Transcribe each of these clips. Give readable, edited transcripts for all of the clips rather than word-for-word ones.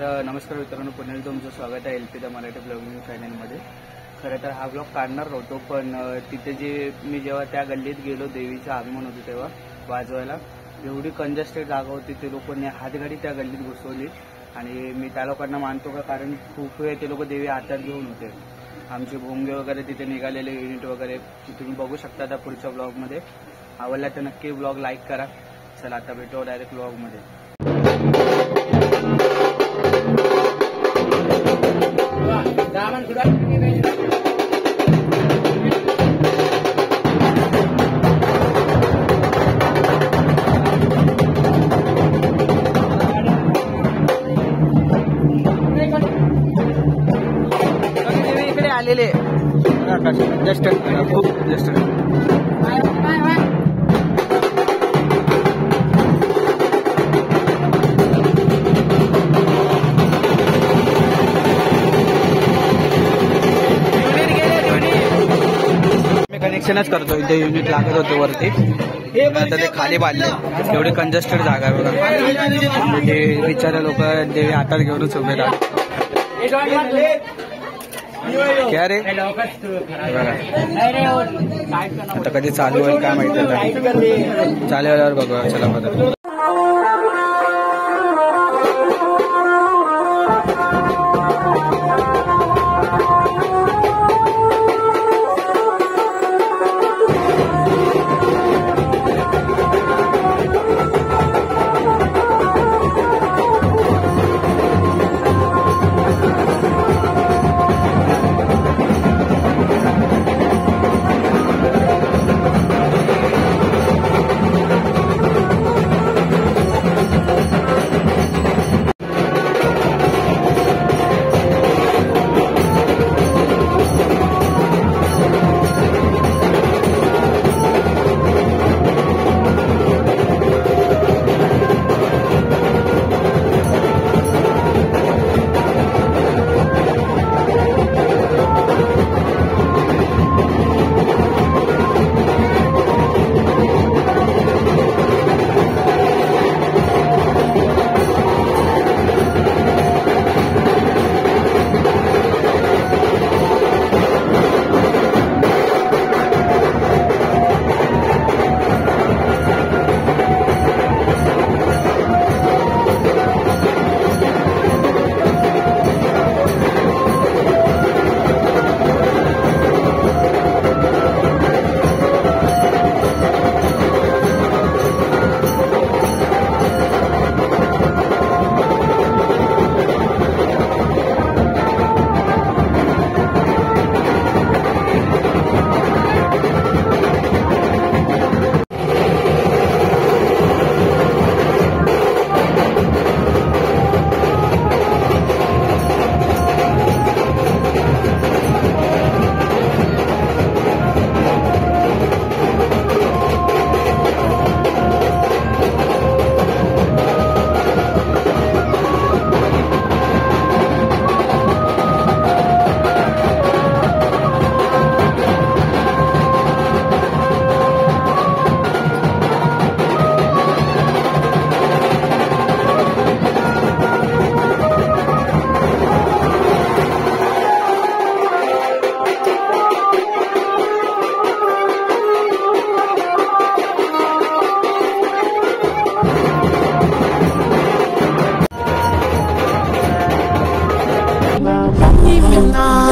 तर नमस्कार मित्रांनो, पुन्हा तुमचं स्वागत आहे LP द मराठी ब्लॉगिंग चॅनलमध्ये। खरं तर हा ब्लॉग काढणार होतो, पण तिथे मी जेव्हा त्या गल्लीत गेलो, देवीचं आगमन होतं तेव्हा वाजवायला, एवढी कंजेस्टेड जागा होती, ते लोकांनी हातगाडी त्या गल्लीत घुसवली। आणि मी त्या लोकांना मानतो का, कारण खूप वेळ ते लोक देवी हातात घेऊन होते। आमचे भोंगे वगैरे तिथे निघालेले, युनिट वगैरे तुम्ही बघू शकता त्या पुढच्या ब्लॉगमध्ये। आवडला तर नक्की ब्लॉग लाईक करा। चला आता भेटू डायरेक्ट ब्लॉगमध्ये। इकडे आलेले जस्ट खूप जस्ट कनेक्शनच करतो। इथे युनिट लागत होते वरती, आता ते खाली बांधले। एवढी कंजेस्टेड जागा आहे बघा। ते बिचारे लोक देवी हातात घेऊनच उभे राहतात। क्या रे आता कधी चालू होईल काय माहिती नाही। चालू बघूया, चला बघा।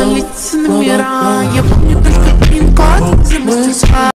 Лица номера, я